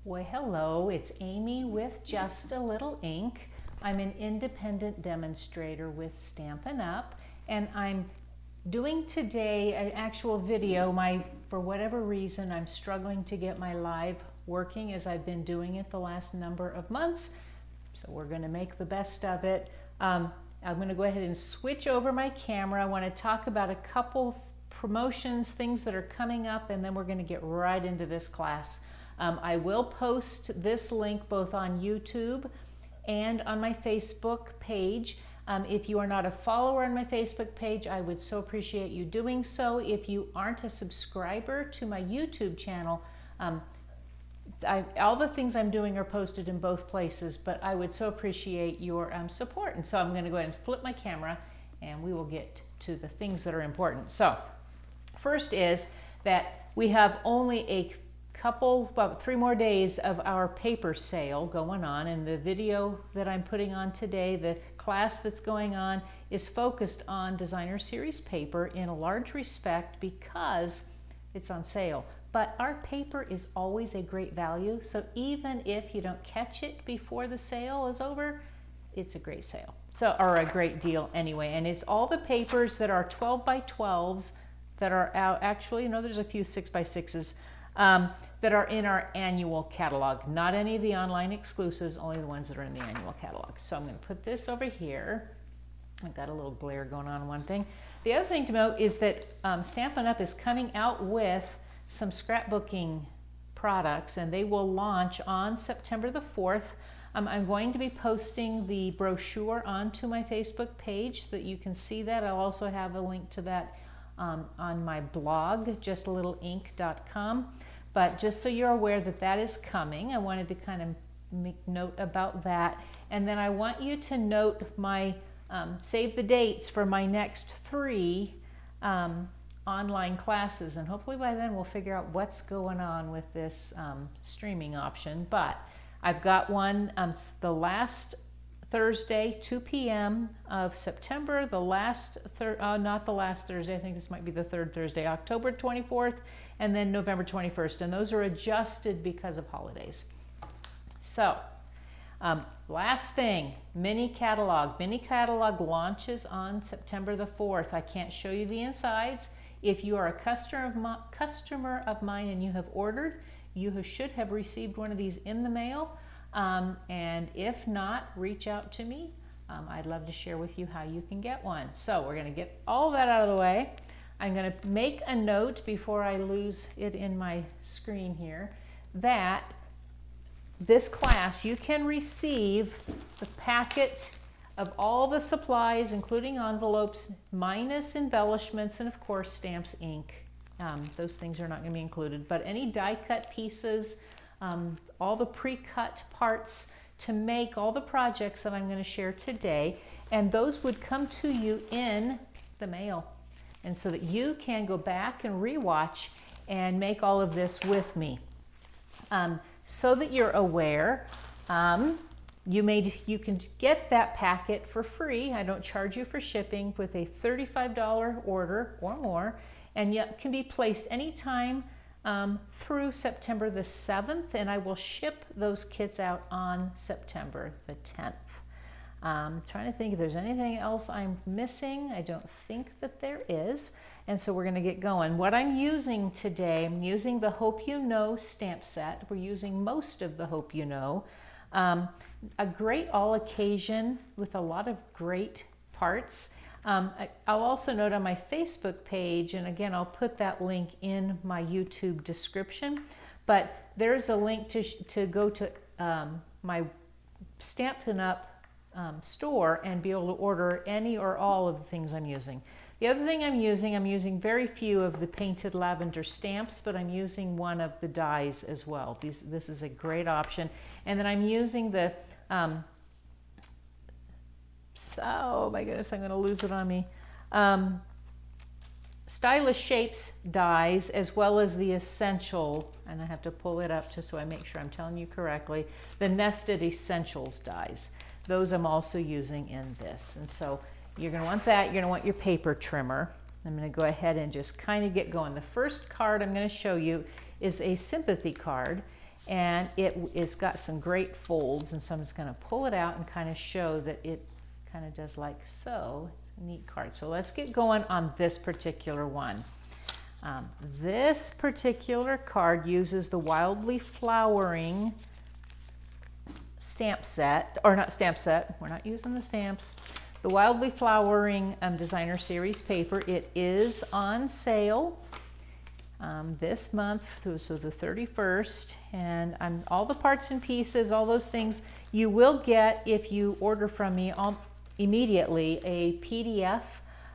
Well, hello, it's Amy with Just a Little Ink. I'm an independent demonstrator with Stampin' Up, and I'm doing today an actual video. For whatever reason, I'm struggling to get my live working as I've been doing it the last number of months, so we're going to make the best of it. I'm going to go ahead and switch over my camera. I want to talk about a couple promotions, things that are coming up, and then we're going to get right into this class. I will post this link both on YouTube and on my Facebook page. If you are not a follower on my Facebook page, I would so appreciate you doing so. If you aren't a subscriber to my YouTube channel, all the things I'm doing are posted in both places, but I would so appreciate your support. And so I'm going to go ahead and flip my camera and we will get to the things that are important. So first is that we have only about 3 more days of our paper sale going on, and the video that I'm putting on today, the class that's going on, is focused on designer series paper in a large respect because it's on sale. But our paper is always a great value, so even if you don't catch it before the sale is over, it's a great sale. Or a great deal anyway. And it's all the papers that are 12 by 12s that are out. Actually, there's a few 6 by 6s that are in our annual catalog. Not any of the online exclusives, only the ones that are in the annual catalog. So I'm going to put this over here. I've got a little glare going on one thing. The other thing to note is that Stampin' Up! Is coming out with some scrapbooking products, and they will launch on September the 4th. I'm going to be posting the brochure onto my Facebook page so that you can see that. I'll also have a link to that on my blog, justalittleink.com. But just so you're aware that that is coming, I wanted to kind of make note about that. And then I want you to note my save the dates for my next 3 online classes, and hopefully by then we'll figure out what's going on with this streaming option. But I've got one the last Thursday, 2 p.m. of September, not the last Thursday, I think this might be the 3rd Thursday, October 24th, and then November 21st, and those are adjusted because of holidays. So, last thing, mini catalog. Mini catalog launches on September the 4th. I can't show you the insides. If you are a customer of mine and you have ordered, you should have received one of these in the mail. And if not, reach out to me. I'd love to share with you how you can get one. So we're going to get all that out of the way. I'm going to make a note before I lose it in my screen here that this class, you can receive the packet of all the supplies, including envelopes, minus embellishments, and of course stamps, ink. Those things are not going to be included, but any die-cut pieces, all the pre-cut parts to make all the projects that I'm going to share today, and those would come to you in the mail, and so that you can go back and rewatch and make all of this with me. So that you're aware, you can get that packet for free. I don't charge you for shipping with a $35 order or more, and yet can be placed anytime through September the 7th, and I will ship those kits out on September the 10th. I'm trying to think if there's anything else I'm missing. I don't think that there is, and so we're going to get going. What I'm using today, I'm using the Hope You Know stamp set. We're using most of the Hope You Know. A great all occasion with a lot of great parts. I'll also note on my Facebook page, and again, I'll put that link in my YouTube description, but there's a link to go to my Stampin' Up store and be able to order any or all of the things I'm using. The other thing I'm using very few of the painted lavender stamps, but I'm using one of the dies as well. This is a great option. And then I'm using the, oh my goodness, I'm going to lose it on me. Stylish Shapes dies, as well as the Essential, and I have to pull it up just so I make sure I'm telling you correctly, the Nested Essentials dies. Those I'm also using in this. And so you're going to want that. You're going to want your paper trimmer. I'm going to go ahead and just kind of get going. The first card I'm going to show you is a sympathy card, and it is got some great folds, and so I'm just going to pull it out and kind of show that it kind of does like so. It's a neat card. So let's get going on this particular one. This particular card uses the Wildly Flowering stamp set, or not stamp set, we're not using the stamps. The Wildly Flowering Designer Series paper. It is on sale this month, so the 31st, and all the parts and pieces, all those things, you will get, if you order from me immediately, a PDF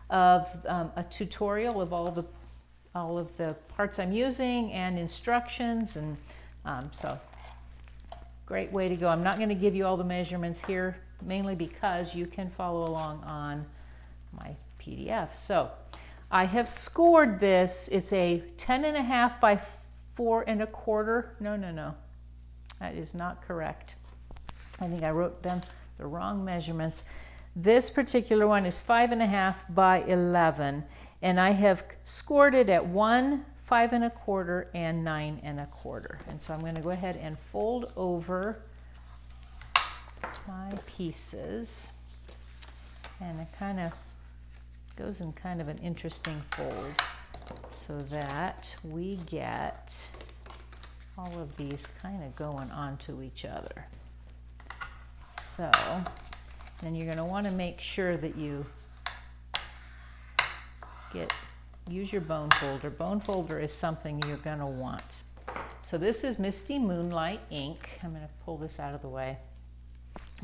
of a tutorial of all of the parts I'm using and instructions, and so great way to go. I'm not going to give you all the measurements here, mainly because you can follow along on my PDF. So I have scored this. It's a 10.5 by 4.25. No. That is not correct. I think I wrote down the wrong measurements. This particular one is 5.5 by 11, and I have scored it at 1, 5.25, and 9.25. And so I'm going to go ahead and fold over my pieces, and it kind of goes in kind of an interesting fold so that we get all of these kind of going onto each other. So then you're going to want to make sure that you use your bone folder. Bone folder is something you're going to want. So this is Misty Moonlight ink. I'm going to pull this out of the way.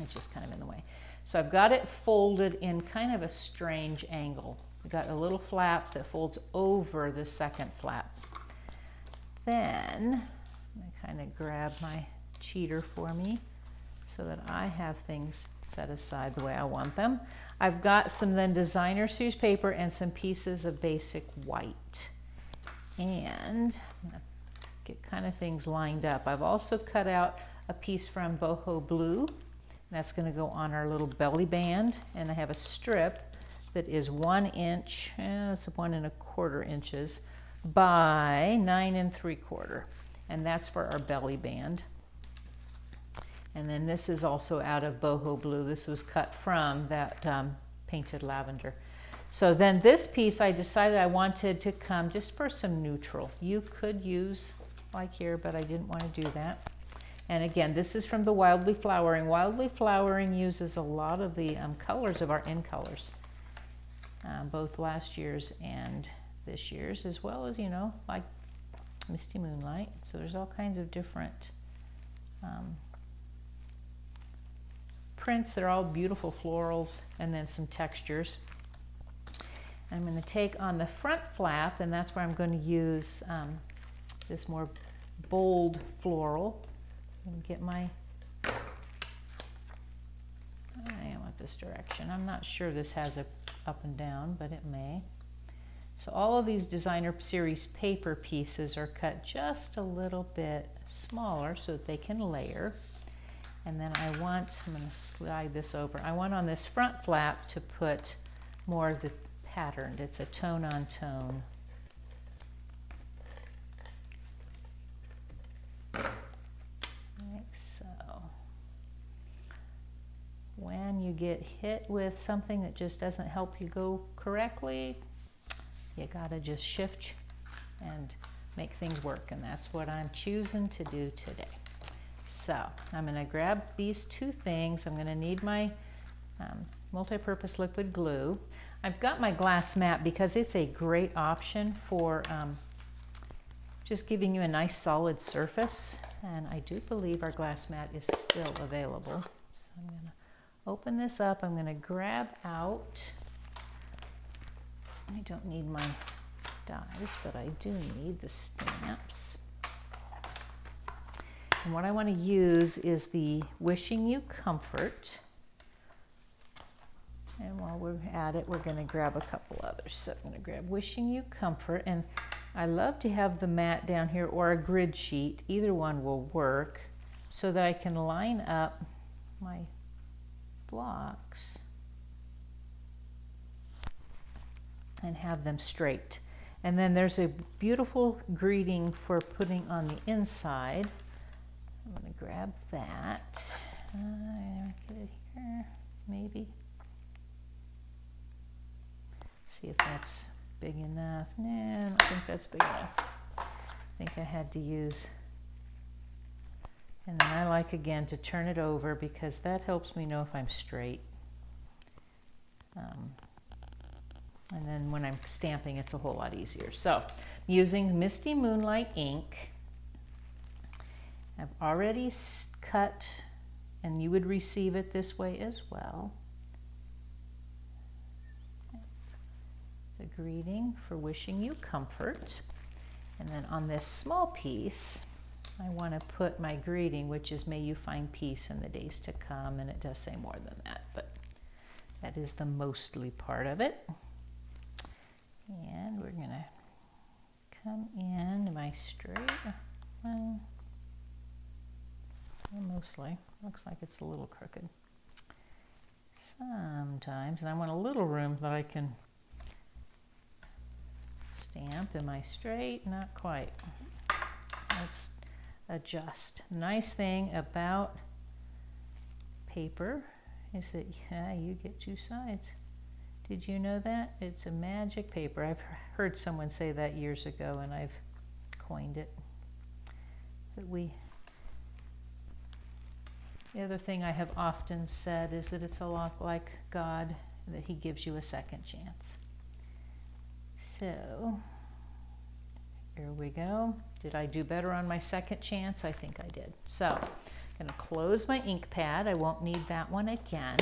It's just kind of in the way. So I've got it folded in kind of a strange angle. I've got a little flap that folds over the second flap. Then I'm going to kind of grab my cheater for me so that I have things set aside the way I want them. I've got some then Designer Series paper and some pieces of basic white. And I'm going to get kind of things lined up. I've also cut out a piece from Boho Blue. That's going to go on our little belly band, and I have a strip that is 1 inch, it's 1.25 inches by 9.75, and that's for our belly band. And then this is also out of Boho Blue. This was cut from that painted lavender. So then this piece, I decided I wanted to come just for some neutral. You could use like here, but I didn't want to do that. And again, this is from the Wildly Flowering. Wildly Flowering uses a lot of the colors of our in colors, both last year's and this year's, as well as, like Misty Moonlight. So there's all kinds of different prints. They're all beautiful florals, and then some textures. I'm going to take on the front flap, and that's where I'm going to use this more bold floral. And get I want this direction. I'm not sure this has a up and down, but it may. So all of these Designer Series paper pieces are cut just a little bit smaller so that they can layer. And then I'm going to slide this over. I want on this front flap to put more of the patterned. It's a tone on tone. When you get hit with something that just doesn't help you go correctly, you gotta just shift and make things work, and that's what I'm choosing to do today. So I'm gonna grab these two things. I'm gonna need my multi-purpose liquid glue. I've got my glass mat because it's a great option for just giving you a nice solid surface, and I do believe our glass mat is still available. So I'm gonna open this up. I'm going to grab out, I don't need my dies, but I do need the stamps. And what I want to use is the Wishing You Comfort. And while we're at it, we're going to grab a couple others. So I'm going to grab Wishing You Comfort, and I love to have the mat down here or a grid sheet. Either one will work, so that I can line up my blocks and have them straight. And then there's a beautiful greeting for putting on the inside. I'm going to grab that. Get it here, maybe. See if that's big enough. No, I don't think that's big enough. I think I had to use. And then I like, again, to turn it over because that helps me know if I'm straight. And then when I'm stamping, it's a whole lot easier. So I'm using Misty Moonlight ink. I've already cut, and you would receive it this way as well. The greeting for wishing you comfort. And then on this small piece, I want to put my greeting, which is may you find peace in the days to come, and it does say more than that, but that is the mostly part of it. And we're going to come in. Am I straight? Well, mostly. Looks like it's a little crooked. Sometimes, and I want a little room that I can stamp. Am I straight? Not quite. Let's adjust. Nice thing about paper is that you get two sides. Did you know that? It's a magic paper. I've heard someone say that years ago, and I've coined it. That the other thing I have often said is that it's a lot like God, that He gives you a second chance. So, here we go. Did I do better on my second chance? I think I did. So, I'm going to close my ink pad. I won't need that one again.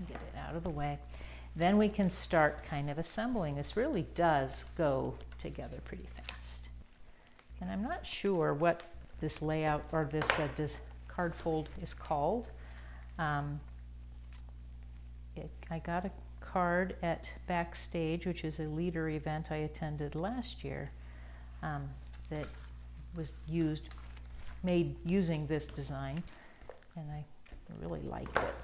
Get it out of the way. Then we can start kind of assembling. This really does go together pretty fast. And I'm not sure what this layout or this card fold is called. I got a card at Backstage, which is a leader event I attended last year, that was made using this design, and I really liked it.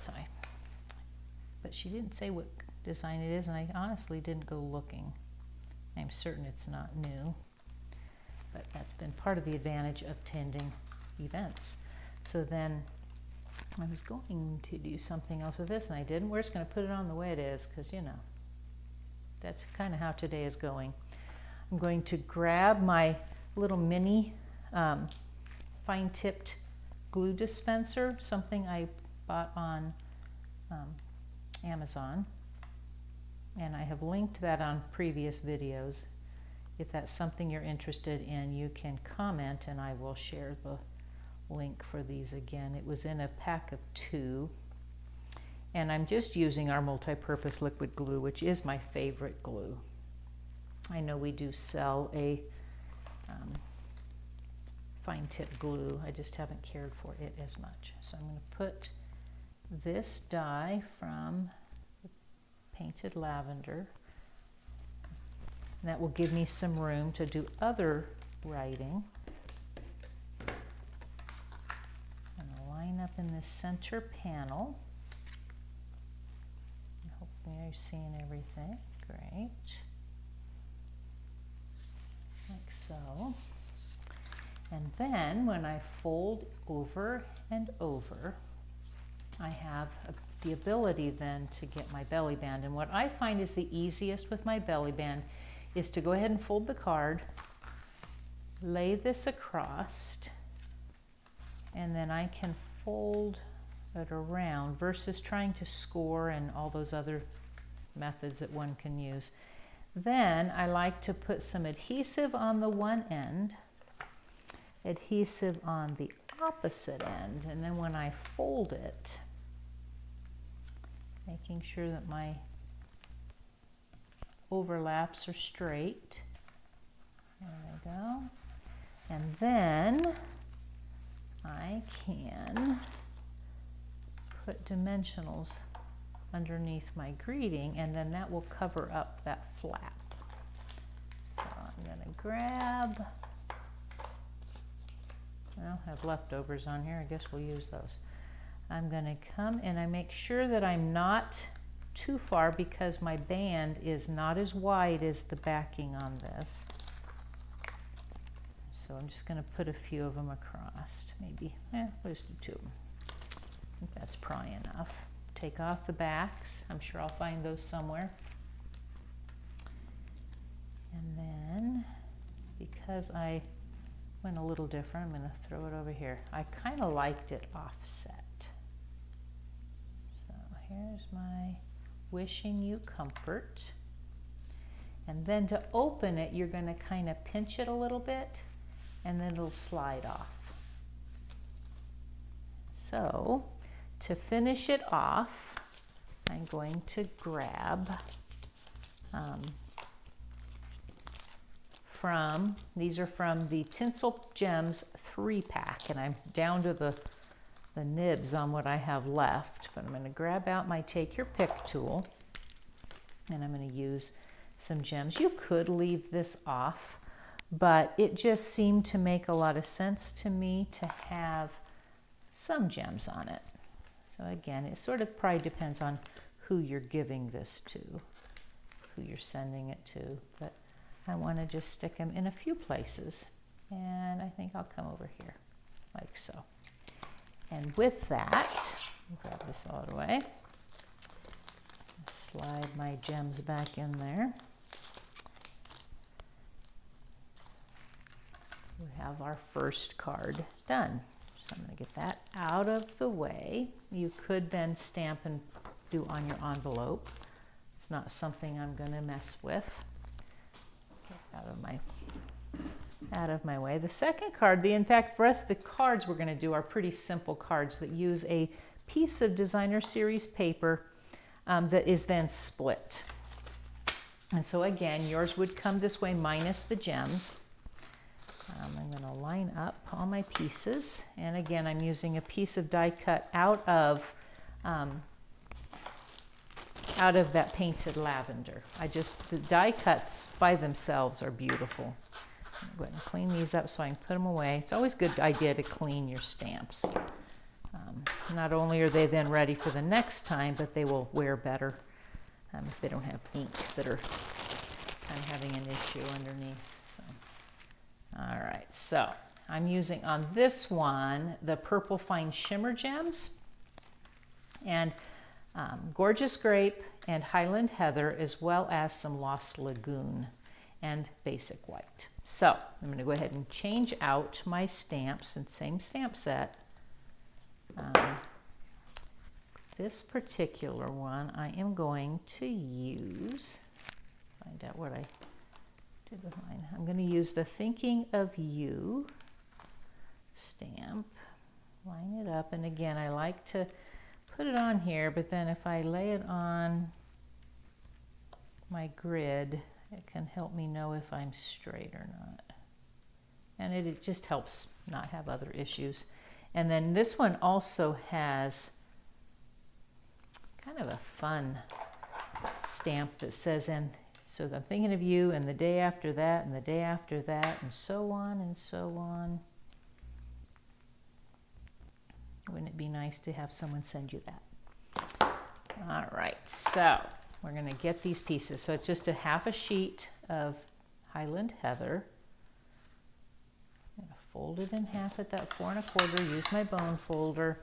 But she didn't say what design it is, and I honestly didn't go looking. I'm certain it's not new, but that's been part of the advantage of attending events. So then I was going to do something else with this, and I didn't. We're just going to put it on the way it is, because, you know, that's kind of how today is going. I'm going to grab my little mini fine-tipped glue dispenser, something I bought on Amazon, and I have linked that on previous videos. If that's something you're interested in, you can comment, and I will share the link for these again. It was in a pack of 2, and I'm just using our multi-purpose liquid glue, which is my favorite glue. I know we do sell a fine tip glue. I just haven't cared for it as much. So I'm going to put this dye from Painted Lavender, and that will give me some room to do other writing. I'm going to line up in the center panel. Hopefully you're seeing everything. Great. Like so. And then when I fold over and over, I have the ability then to get my belly band. And what I find is the easiest with my belly band is to go ahead and fold the card, lay this across, and then I can fold it around versus trying to score and all those other methods that one can use. Then I like to put some adhesive on the one end, adhesive on the opposite end, and then when I fold it, making sure that my overlaps are straight. There we go. And then I can put dimensionals underneath my greeting, and then that will cover up that flap. So I'm going to grab, well, I have leftovers on here. I guess we'll use those. I'm going to come and I make sure that I'm not too far because my band is not as wide as the backing on this. So I'm just going to put a few of them across. Maybe, we'll just do 2 of them. I think that's probably enough. Take off the backs. I'm sure I'll find those somewhere. And then, because I went a little different, I'm going to throw it over here. I kind of liked it offset. So here's my wishing you comfort. And then to open it, you're going to kind of pinch it a little bit, and then it'll slide off. So to finish it off, I'm going to grab these are from the Tinsel Gems 3-pack, and I'm down to the nibs on what I have left, but I'm going to grab out my Take Your Pick tool, and I'm going to use some gems. You could leave this off, but it just seemed to make a lot of sense to me to have some gems on it. So again, it sort of probably depends on who you're giving this to, who you're sending it to, but I want to just stick them in a few places, and I think I'll come over here like so. And with that, grab this all the way, slide my gems back in there. We have our first card done. So I'm going to get that out of the way. You could then stamp and do on your envelope. It's not something I'm going to mess with. Get out of my way. The second card, in fact, for us, the cards we're going to do are pretty simple cards that use a piece of Designer Series paper that is then split. And so again, yours would come this way minus the gems. I'm going to line up all my pieces, and again, I'm using a piece of die cut out of that painted lavender. The die cuts by themselves are beautiful. I'm going to clean these up so I can put them away. It's always a good idea to clean your stamps. Not only are they then ready for the next time, but they will wear better if they don't have ink that are kind of having an issue underneath. So. All right, so I'm using on this one the Purple Fine Shimmer Gems and Gorgeous Grape and Highland Heather, as well as some Lost Lagoon and Basic White. So I'm going to go ahead and change out my stamps and same stamp set. This particular one I am going to use, find out what I did with mine. I'm going to use the Thinking of You stamp, line it up, and again, I like to put it on here, but then if I lay it on my grid, it can help me know if I'm straight or not. And it just helps not have other issues. And then this one also has kind of a fun stamp that says, and so I'm thinking of you, and the day after that, and the day after that, and so on and so on. Wouldn't it be nice to have someone send you that? All right, so we're going to get these pieces. So it's just a half a sheet of Highland Heather. I'm going to fold it in half at that 4 1/4, use my bone folder.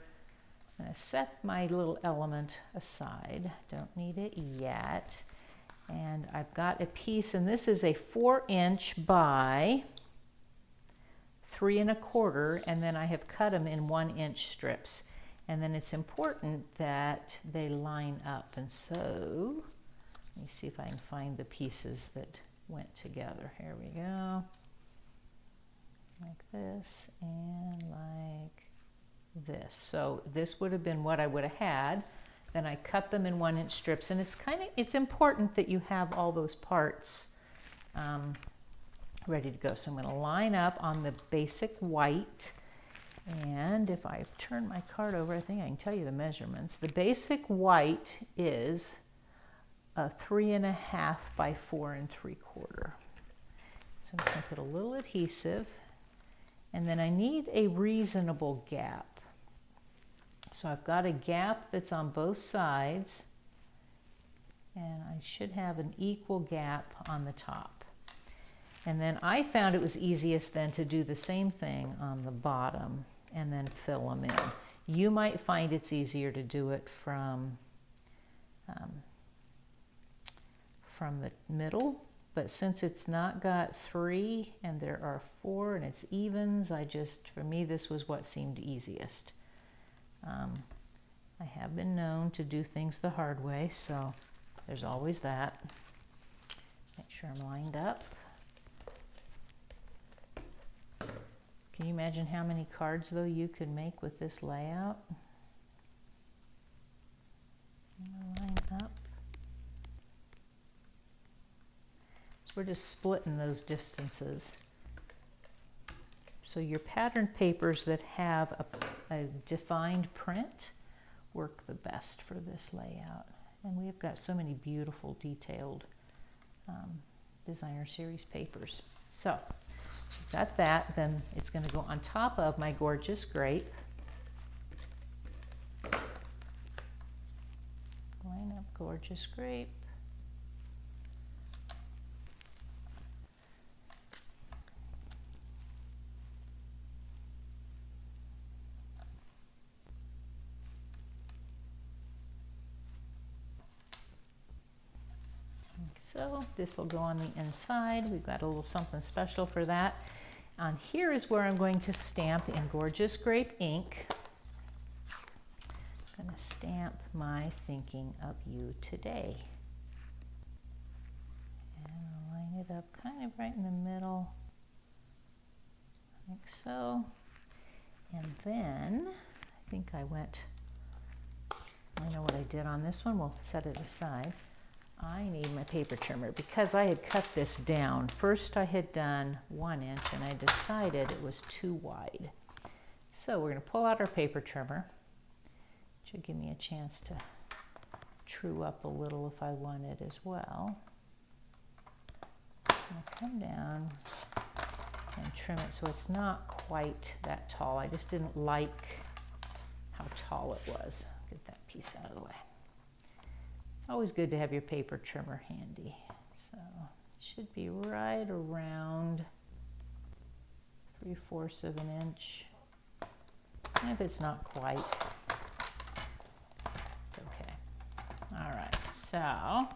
I'm going to set my little element aside. Don't need it yet. And I've got a piece, and this is a 4" by 3 1/4, and then I have cut them in 1" strips. And then it's important that they line up. And so, let me see if I can find the pieces that went together. Here we go. Like this and like this. So this would have been what I would have had. Then I cut them in 1" strips, and it's important that you have all those parts ready to go. So I'm going to line up on the Basic White, and if I turn my card over, I think I can tell you the measurements. The Basic White is a 3 1/2 by 4 3/4. So I'm just going to put a little adhesive, and then I need a reasonable gap. So I've got a gap that's on both sides, and I should have an equal gap on the top. And then I found it was easiest then to do the same thing on the bottom and then fill them in. You might find it's easier to do it from the middle, but since it's not got 3 and there are 4 and it's evens, for me, this was what seemed easiest. I have been known to do things the hard way, so there's always that. Make sure I'm lined up. Can you imagine how many cards, though, you could make with this layout? Line up. So we're just splitting those distances. So your pattern papers that have a defined print work the best for this layout. And we've got so many beautiful, detailed designer series papers. So got that, then it's going to go on top of my gorgeous grape. Line up gorgeous grape. So this will go on the inside. We've got a little something special for that. On here is where I'm going to stamp in gorgeous grape ink. I'm going to stamp my thinking of you today. And I'll line it up kind of right in the middle, like so. And then I think I know what I did on this one. We'll set it aside. I need my paper trimmer because I had cut this down. First I had done 1 inch and I decided it was too wide. So we're going to pull out our paper trimmer, which will give me a chance to true up a little if I want it as well. I'm going to come down and trim it so it's not quite that tall. I just didn't like how tall it was. Get that piece out of the way. It's always good to have your paper trimmer handy. So it should be right around 3/4 of an inch. And if it's not quite, it's okay. All right, so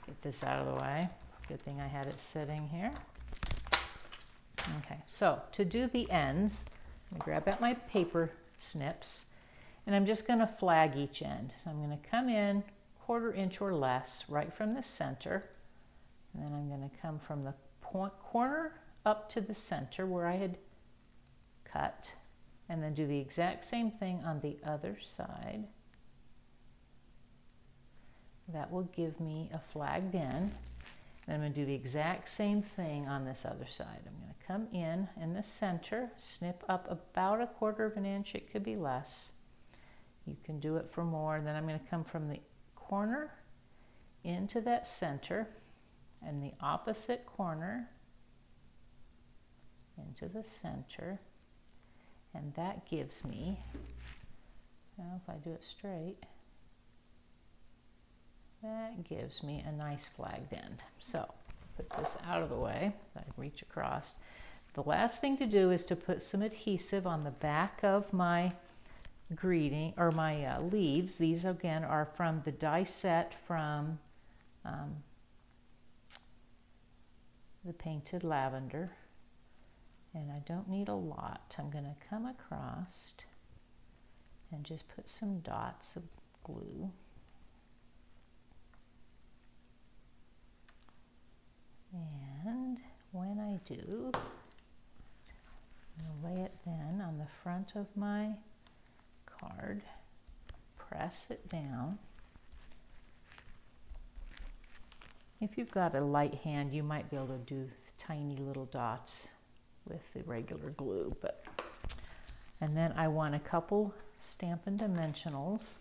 get this out of the way. Good thing I had it sitting here. Okay, so to do the ends, I'm going to grab out my paper snips and I'm just going to flag each end. So I'm going to come in 1/4 inch or less right from the center, and then I'm going to come from the corner up to the center where I had cut, and then do the exact same thing on the other side. That will give me a flagged end. Then I'm going to do the exact same thing on this other side. I'm going to come in the center, snip up about 1/4 of an inch. It could be less. You can do it for more. Then I'm going to come from the corner into that center and the opposite corner into the center, and that gives me, now if I do it straight, that gives me a nice flagged end. So put this out of the way, I reach across. The last thing to do is to put some adhesive on the back of my greeting or my leaves. These again are from the die set from the Painted Lavender, and I don't need a lot. I'm going to come across and just put some dots of glue. And when I do, I'm going to lay it then on the front of my card, press it down. If you've got a light hand, you might be able to do tiny little dots with the regular glue, and then I want a couple Stampin' Dimensionals.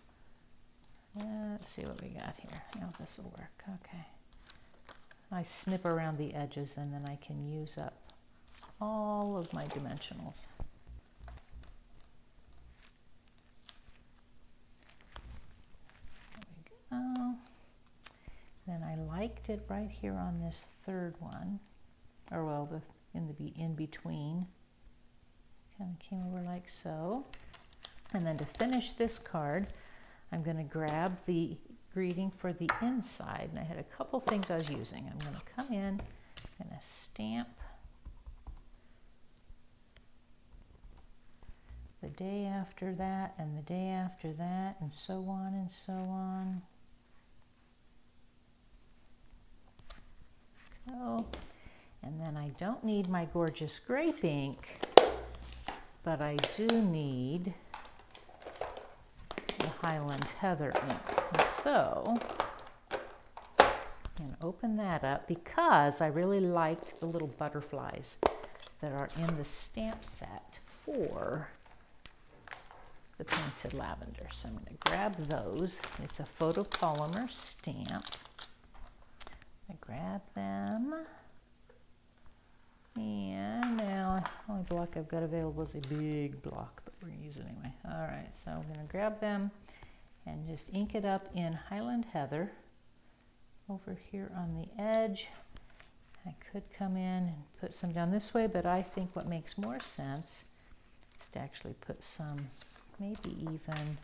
Let's see what we got here. Now this will work. Okay. I snip around the edges and then I can use up all of my dimensionals. Then I liked it right here on this third one. or well, in between. Kind of came over like so. And then to finish this card, I'm going to grab the greeting for the inside. And I had a couple things I was using. I'm going to come in, I'm going to stamp the day after that, and the day after that, and so on and so on. So, and then I don't need my gorgeous grape ink, but I do need the Highland Heather ink. And so I'm going to open that up because I really liked the little butterflies that are in the stamp set for the painted lavender. So I'm going to grab those. It's a photopolymer stamp. I grab them. And now the only block I've got available is a big block, but we're going to use it anyway. All right, so I'm going to grab them and just ink it up in Highland Heather over here on the edge. I could come in and put some down this way, but I think what makes more sense is to actually put some maybe even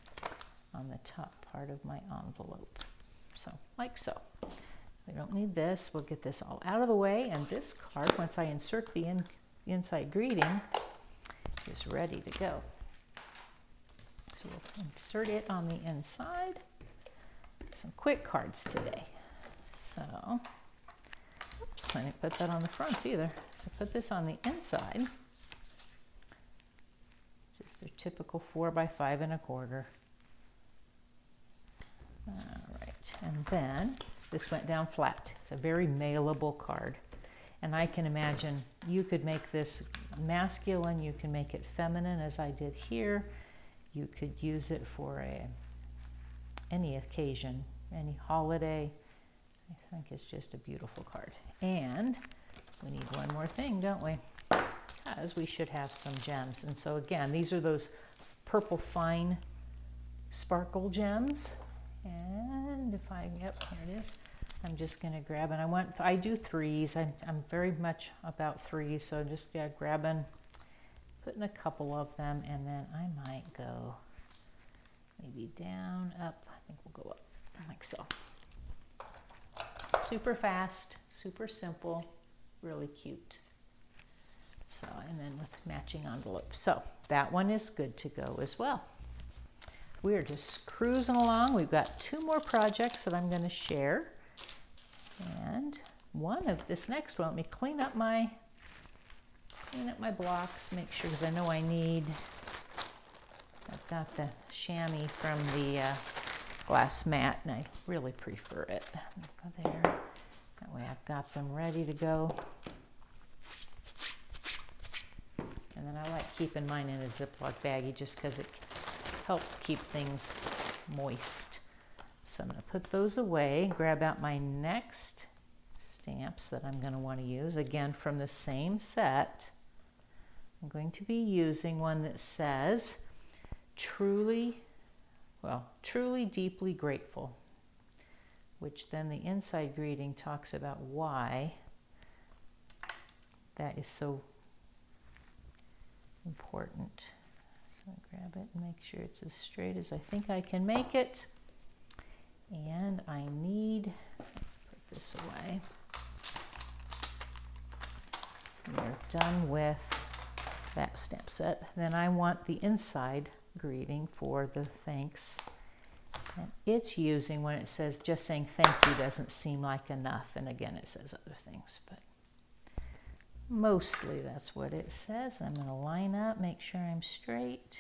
on the top part of my envelope. So, like so. We don't need this. We'll get this all out of the way, and this card, once I insert the inside greeting, is ready to go. So we'll insert it on the inside. Some quick cards today. So, oops, I didn't put that on the front either. So put this on the inside. Just a typical 4 by 5 1/4. All right, and then this went down flat. It's a very mailable card. And I can imagine you could make this masculine, you can make it feminine as I did here. You could use it for any occasion, any holiday. I think it's just a beautiful card. And we need one more thing, don't we? Because we should have some gems. And so again, these are those purple fine sparkle gems. And if I, yep, here it is. I'm just going to grab, and I do 3s. I'm very much about 3s, so just grabbing, putting a couple of them, and then I might go maybe down, up. I think we'll go up like so. Super fast, super simple, really cute. So, and then with matching envelopes. So that one is good to go as well. We are just cruising along. We've got 2 more projects that I'm going to share. And one of this next one, let me clean up my blocks, make sure, because I know I need, I've got the chamois from the glass mat, and I really prefer it. Go there. That way I've got them ready to go. And then I like keeping mine in a Ziploc baggie just because it helps keep things moist. So I'm going to put those away, grab out my next stamps that I'm going to want to use, again from the same set. I'm going to be using one that says, truly deeply grateful, which then the inside greeting talks about why that is so important. So I grab it and make sure it's as straight as I think I can make it. And I need, let's put this away. We're done with that stamp set. Then I want the inside greeting for the thanks. And it's using, when it says just saying thank you doesn't seem like enough. And again, it says other things, but mostly that's what it says. I'm going to line up, make sure I'm straight.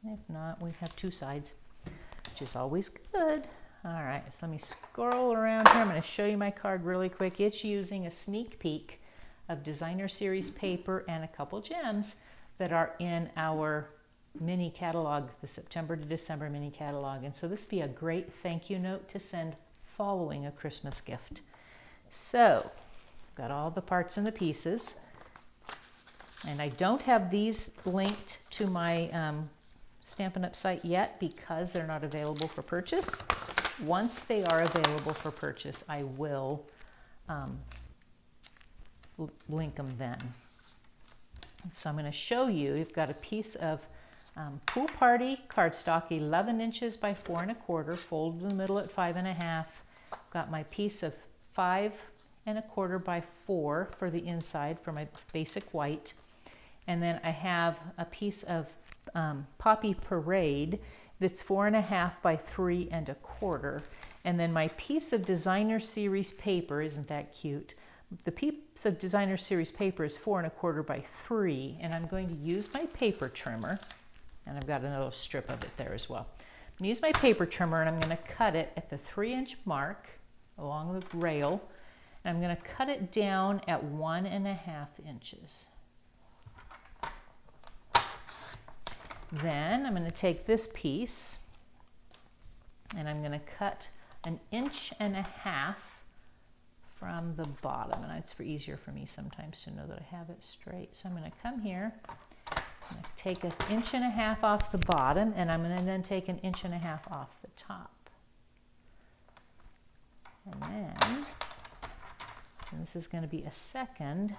If not, we have 2 sides, which is always good. All right, so let me scroll around here. I'm going to show you my card really quick. It's using a sneak peek of designer series paper and a couple gems that are in our mini catalog, the September to December mini catalog. And so this would be a great thank you note to send following a Christmas gift. So, got all the parts and the pieces. And I don't have these linked to my Stampin' Up site yet because they're not available for purchase, once they are available for purchase, I will link them then. So I'm going to show you, you've got a piece of Pool Party cardstock, 11 inches by 4 1/4, folded in the middle at 5 1/2. Got my piece of 5 1/4 by 4 for the inside for my basic white. And then I have a piece of Poppy Parade that's 4 1/2 by 3 1/4. And then my piece of Designer Series paper, isn't that cute? The piece of Designer Series paper is 4 1/4 by 3, and I'm going to use my paper trimmer, and I've got another strip of it there as well. I'm going to use my paper trimmer, and I'm going to cut it at the 3-inch mark along the rail, and I'm going to cut it down at 1 1/2 inches. Then I'm going to take this piece, and I'm going to cut 1 1/2 inches from the bottom, and it's easier for me sometimes to know that I have it straight. So I'm going to come here, I'm going to take 1 1/2 inches off the bottom, and I'm going to then take 1 1/2 inches off the top. And then, so this is going to be a second.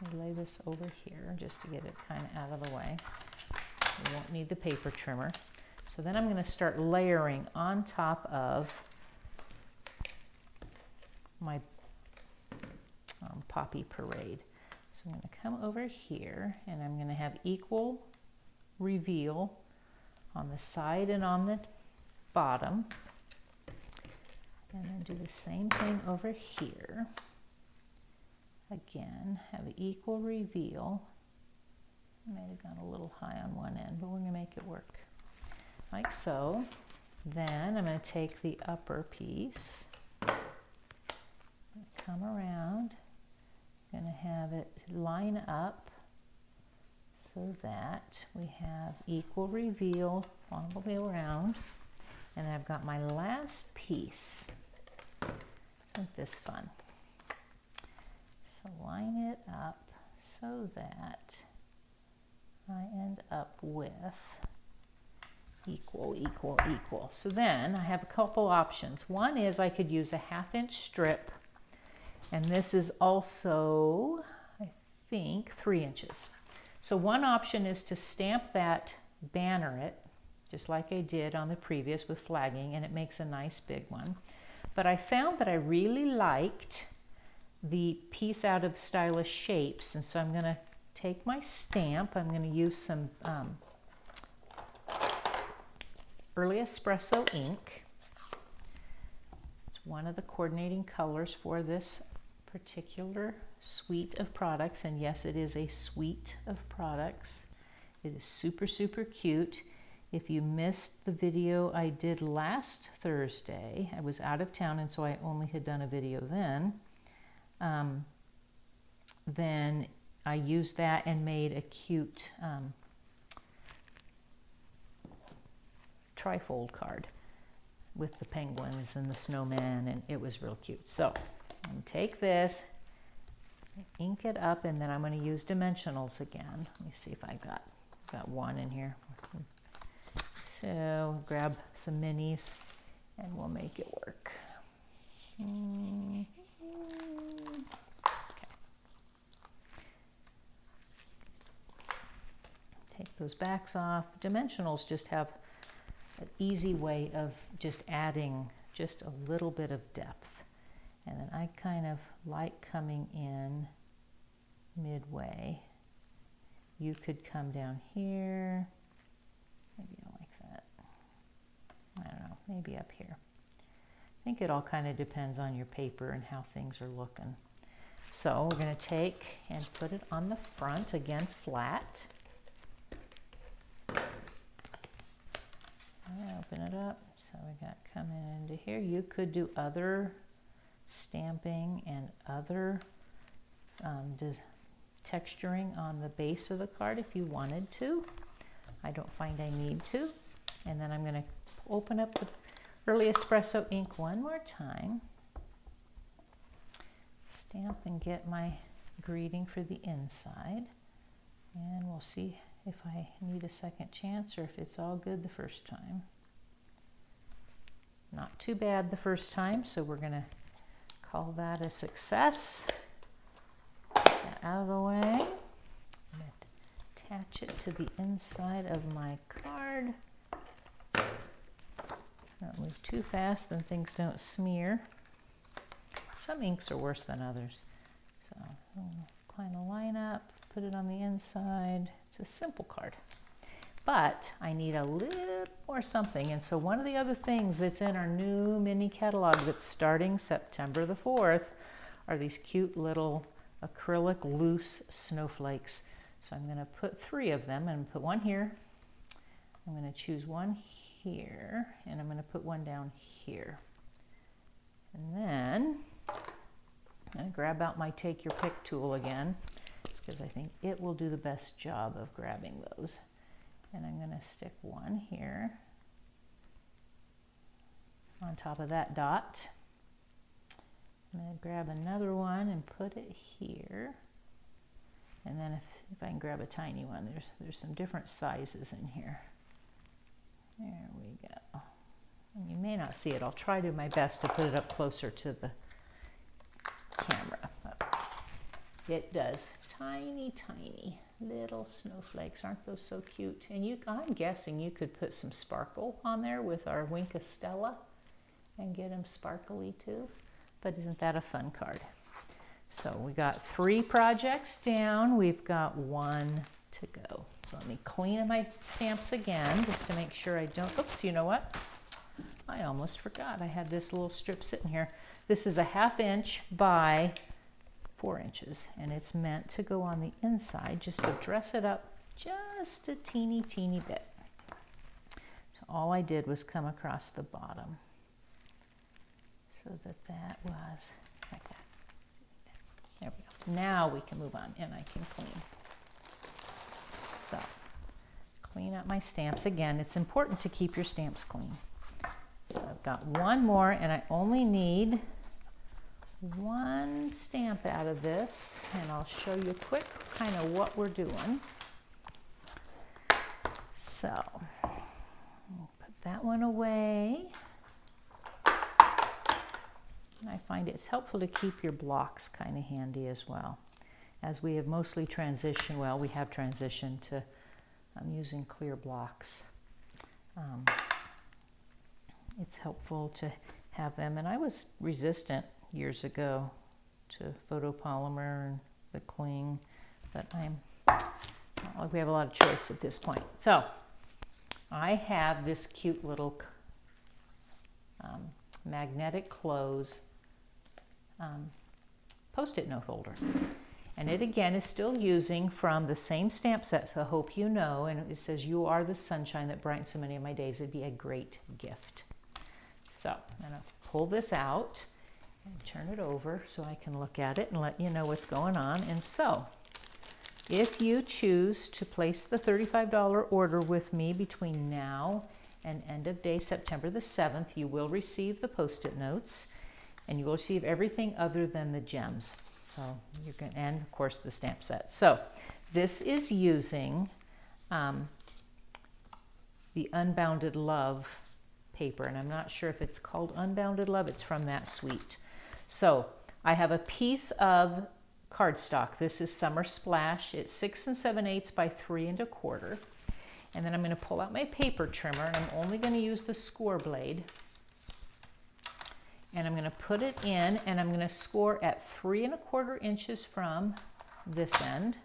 Let me lay this over here just to get it kind of out of the way. We won't need the paper trimmer. So then I'm going to start layering on top of my Poppy Parade. So I'm going to come over here, and I'm going to have equal reveal on the side and on the bottom. And then do the same thing over here. Again, have equal reveal. I might have gone a little high on one end, but we're going to make it work. Like so. Then I'm going to take the upper piece, come around, I'm going to have it line up so that we have equal reveal all the way around. And I've got my last piece. Isn't this fun? So line it up so that I end up with equal, equal, equal. So then I have a couple options. One is I could use a 1/2 inch strip, and this is also, I think, 3 inches. So one option is to stamp that, banner it, just like I did on the previous with flagging, and it makes a nice big one. But I found that I really liked the piece out of Stylish Shapes, and so I'm going to take my stamp. I'm going to use some Early Espresso ink. It's one of the coordinating colors for this particular suite of products, and yes, it is a suite of products. It is super, super cute. If you missed the video I did last Thursday, I was out of town, and so I only had done a video then. Then I used that and made a cute trifold card with the penguins and the snowman, and it was real cute. So I'm going to take this, ink it up, and then I'm going to use dimensionals again. Let me see if I got one in here. So grab some minis and we'll make it work. Okay. Take those backs off. Dimensionals just have an easy way of just adding just a little bit of depth. And then I kind of like coming in midway. You could come down here. Maybe I like that. I don't know, maybe up here. I think it all kind of depends on your paper and how things are looking. So we're going to take and put it on the front, again flat. Open it up. So we got coming into here. You could do other stamping and other texturing on the base of the card if you wanted to. I don't find I need to. And then I'm going to open up the Early Espresso ink one more time. Stamp and get my greeting for the inside. And we'll see if I need a second chance or if it's all good the first time. Not too bad the first time, so we're gonna call that a success. Get that out of the way. I'm gonna attach it to the inside of my card. Don't move too fast, then things don't smear. Some inks are worse than others. So kind of line up, put it on the inside. It's a simple card. But I need a little more something. And so one of the other things that's in our new mini catalog that's starting September the 4th are these cute little acrylic loose snowflakes. So I'm going to put 3 of them. I'm going to put one here. I'm going to choose one here. And I'm going to put one down here. And then I'm going to grab out my take your pick tool again, because I think it will do the best job of grabbing those. And I'm going to stick one here on top of that dot. I'm going to grab another one and put it here. And then if I can grab a tiny one, there's some different sizes in here. There we go. And you may not see it. I'll try to do my best to put it up closer to the camera. It does. Tiny, tiny little snowflakes. Aren't those so cute? And I'm guessing you could put some sparkle on there with our Wink Stella and get them sparkly too. But isn't that a fun card? So we got 3 projects down. We've got 1 to go. So let me clean my stamps again just to make sure I don't, oops, you know what? I almost forgot. I had this little strip sitting here. This is a 1/2 inch by 4 inches, and it's meant to go on the inside just to dress it up just a teeny bit. So all I did was come across the bottom so that was like that. There we go. Now we can move on and I can clean. So clean up my stamps. Again, it's important to keep your stamps clean. So I've got 1 more and I only need 1 stamp out of this, and I'll show you quick kind of what we're doing. So I'll put that one away. And I find it's helpful to keep your blocks kind of handy as well. As we have mostly transitioned, well, we have transitioned to using clear blocks. It's helpful to have them, and I was resistant years ago to photopolymer and the cling, but we have a lot of choice at this point. So I have this cute little magnetic close Post-it note holder, and it again is still using from the same stamp set, so I hope you know, and it says, "You are the sunshine that brightens so many of my days. It'd be a great gift." So I'm going to pull this out and turn it over so I can look at it and let you know what's going on. And so if you choose to place the $35 order with me between now and end of day September the 7th, you will receive the Post-it notes and you will receive everything other than the gems. So you're going to, and of course the stamp set. So this is using the Unbounded Love paper, and I'm not sure if it's called Unbounded Love. It's from that suite. So I have a piece of cardstock. This is Summer Splash. It's 6 7/8 by 3 1/4. And then I'm going to pull out my paper trimmer, and I'm only going to use the score blade. And I'm going to put it in, and I'm going to score at 3 1/4 inches from this end.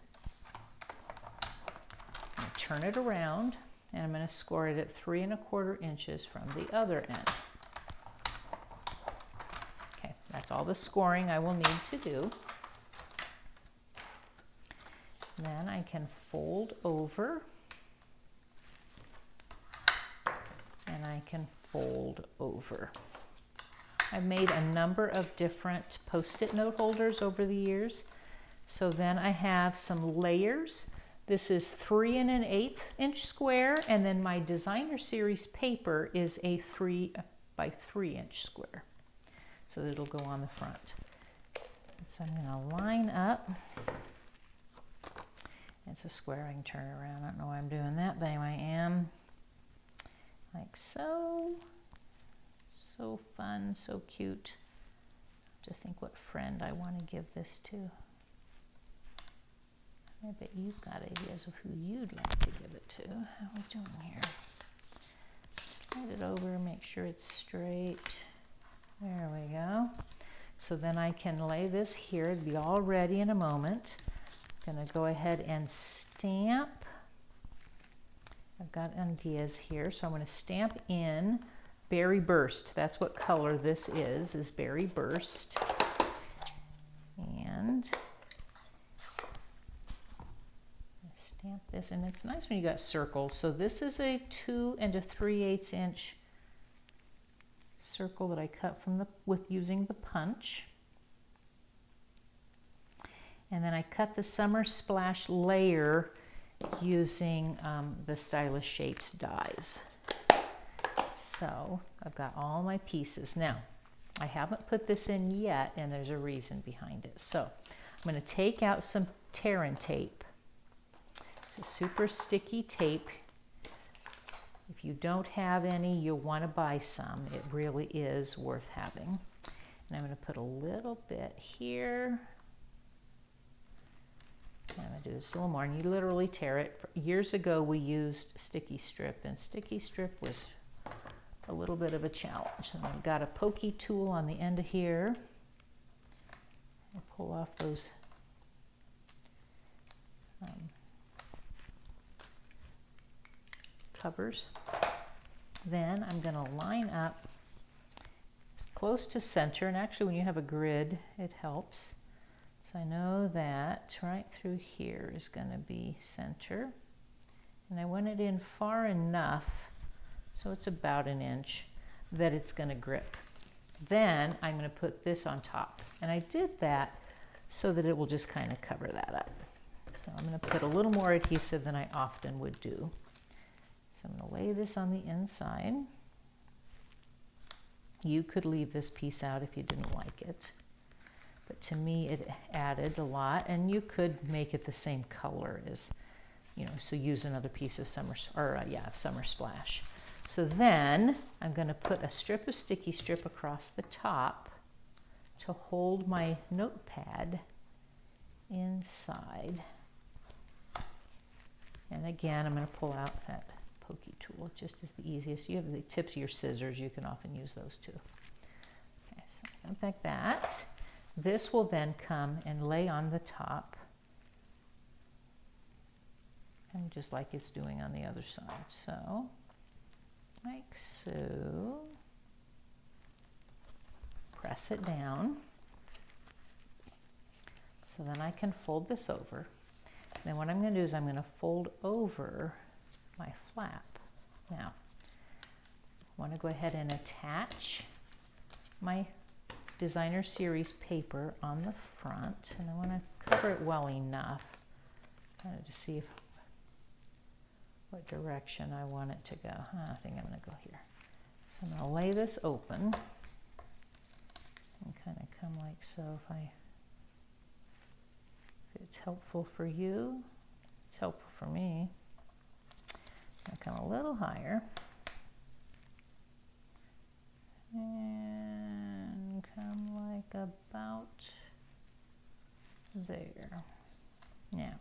I'm going to turn it around, and I'm going to score it at 3 1/4 inches from the other end. Okay, that's all the scoring I will need to do. Then I can fold over, and I can fold over. I've made a number of different Post-it note holders over the years. So then I have some layers. This is 3 1/8 inch square, and then my Designer Series paper is a 3 by 3 inch square. So it'll go on the front. So I'm going to line up. It's a square. I can turn it around. I don't know why I'm doing that, but anyway, I am like so. So fun, so cute. To think what friend I want to give this to. I bet you've got ideas of who you'd like to give it to. How are we doing here? Slide it over, make sure it's straight. There we go. So then I can lay this here. It'll be all ready in a moment. I'm going to go ahead and stamp. I've got ideas here, so I'm going to stamp in Berry Burst. That's what color this is Berry Burst. And stamp this, and it's nice when you got circles. So this is a 2 3/8 inch circle that I cut from using the punch. And then I cut the Summer Splash layer using the Stylish Shapes dies. So I've got all my pieces. Now, I haven't put this in yet, and there's a reason behind it. So I'm going to take out some tear and tape. It's a super sticky tape. If you don't have any, you'll want to buy some. It really is worth having. And I'm going to put a little bit here. I'm going to do this a little more, and you literally tear it. Years ago, we used sticky strip, and sticky strip was a little bit of a challenge. And I've got a pokey tool on the end of here. I'll pull off those covers. Then I'm going to line up as close to center, and actually when you have a grid, it helps. So I know that right through here is going to be center, and I want it in far enough so it's about 1 inch that it's going to grip. Then I'm going to put this on top, and I did that so that it will just kind of cover that up. So I'm going to put a little more adhesive than I often would do. So I'm going to lay this on the inside. You could leave this piece out if you didn't like it, but to me it added a lot, and you could make it the same color as, you know, so use another piece of Summer Splash. So then I'm going to put a strip of sticky strip across the top to hold my notepad inside. And again, I'm going to pull out that pokey tool, just as the easiest. You have the tips of your scissors, you can often use those too. Okay, so like that. This will then come and lay on the top, and just like it's doing on the other side. So, like so. Press it down. So then I can fold this over. Then what I'm going to do is I'm going to fold over my flap. Now, I want to go ahead and attach my Designer Series paper on the front, and I want to cover it well enough kind of to see what direction I want it to go. I think I'm going to go here. So I'm going to lay this open and kind of come like so. If it's helpful for you, it's helpful for me. I'll come a little higher and come like about there. Now,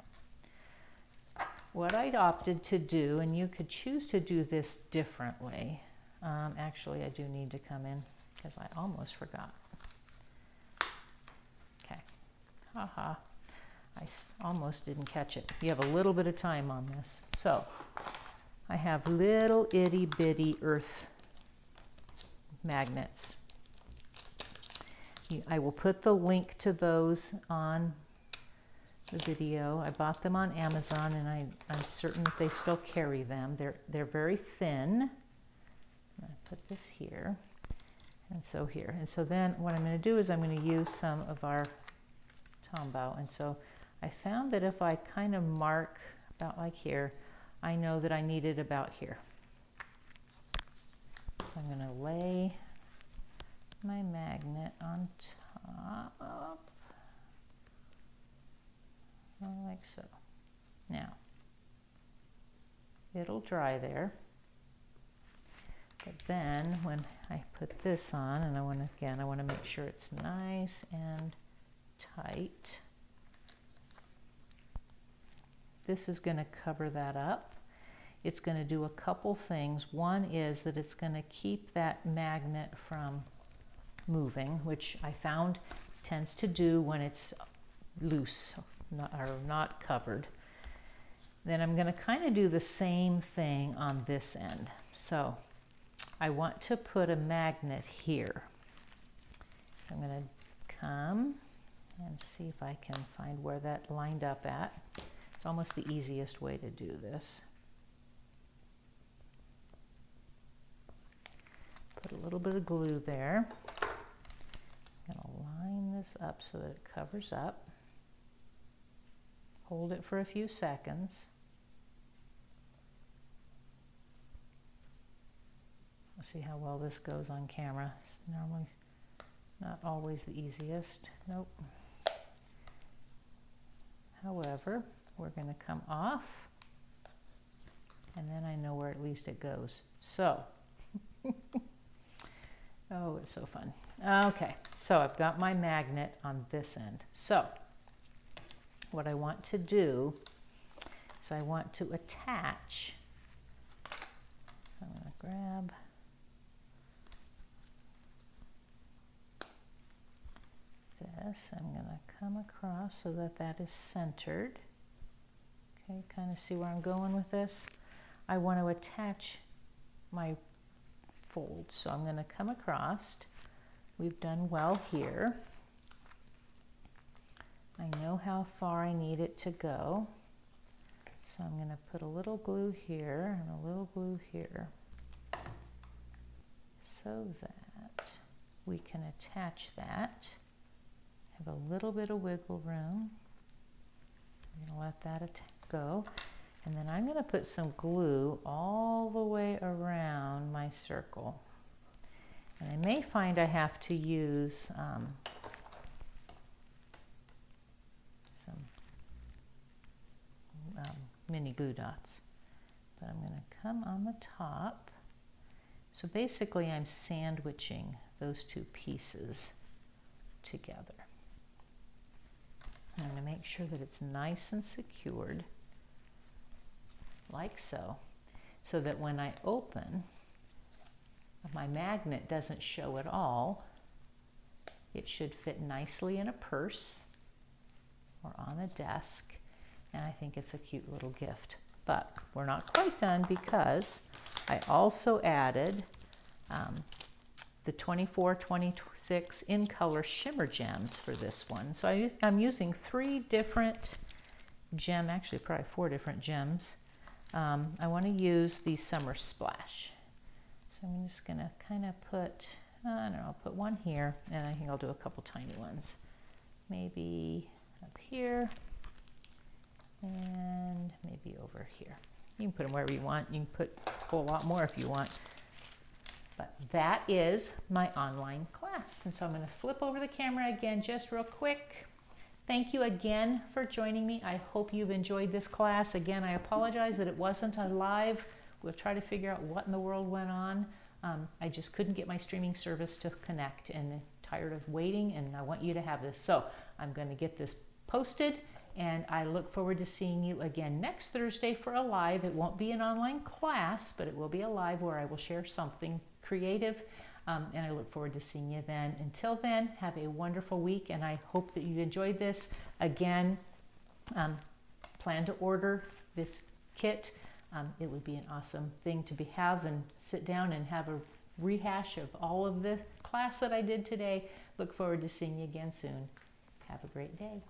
what I opted to do, and you could choose to do this differently. Actually, I do need to come in because I almost forgot. Okay, haha. I almost didn't catch it. You have a little bit of time on this. So I have little itty bitty earth magnets. I will put the link to those on the video. I bought them on Amazon, and I'm certain that they still carry them. They're very thin. I'm going to put this here, and so here. And so then what I'm going to do is I'm going to use some of our tombow. And so I found that if I kind of mark about like here, I know that I need it about here. So I'm going to lay my magnet on top, like so. Now, it'll dry there. But then when I put this on, and I want to make sure it's nice and tight. This is going to cover that up. It's going to do a couple things. One is that it's going to keep that magnet from moving, which I found tends to do when it's loose or not covered. Then I'm going to kind of do the same thing on this end. So I want to put a magnet here. So I'm going to come and see if I can find where that lined up at. It's almost the easiest way to do this. Put a little bit of glue there. I'm going to line this up so that it covers up. Hold it for a few seconds. We'll see how well this goes on camera. It's normally not always the easiest. Nope. However, we're going to come off, and then I know where at least it goes. So, oh, it's so fun. Okay, so I've got my magnet on this end. So, what I want to do is I want to attach. So I'm going to grab this. I'm going to come across so that that is centered. Okay, kind of see where I'm going with this. I want to attach my fold, so I'm going to come across. We've done well here. I know how far I need it to go, so I'm going to put a little glue here and a little glue here so that we can attach that. Have a little bit of wiggle room. I'm going to let that go, and then I'm going to put some glue all the way around my circle. And I may find I have to use some mini glue dots. But I'm going to come on the top. So basically I'm sandwiching those two pieces together. I'm going to make sure that it's nice and secured, like so, so that when I open, my magnet doesn't show at all. It should fit nicely in a purse or on a desk, and I think it's a cute little gift. But we're not quite done, because I also added the 24-26 in color shimmer gems for this one. So I'm using 3 different actually probably 4 different gems. I want to use the Summer Splash. So I'm just going to kind of put, I don't know, I'll put one here, and I think I'll do a couple tiny ones. Maybe up here, and maybe over here. You can put them wherever you want. You can put a whole lot more if you want. But that is my online class. And so I'm going to flip over the camera again just real quick. Thank you again for joining me. I hope you've enjoyed this class. Again, I apologize that it wasn't a live. We'll try to figure out what in the world went on. I just couldn't get my streaming service to connect, and tired of waiting, and I want you to have this. So I'm going to get this posted, and I look forward to seeing you again next Thursday for a live. It won't be an online class, but it will be a live where I will share something creative, and I look forward to seeing you then. Until then, have a wonderful week, and I hope that you enjoyed this. Again, plan to order this kit. It would be an awesome thing to have and sit down and have a rehash of all of the class that I did today. Look forward to seeing you again soon. Have a great day.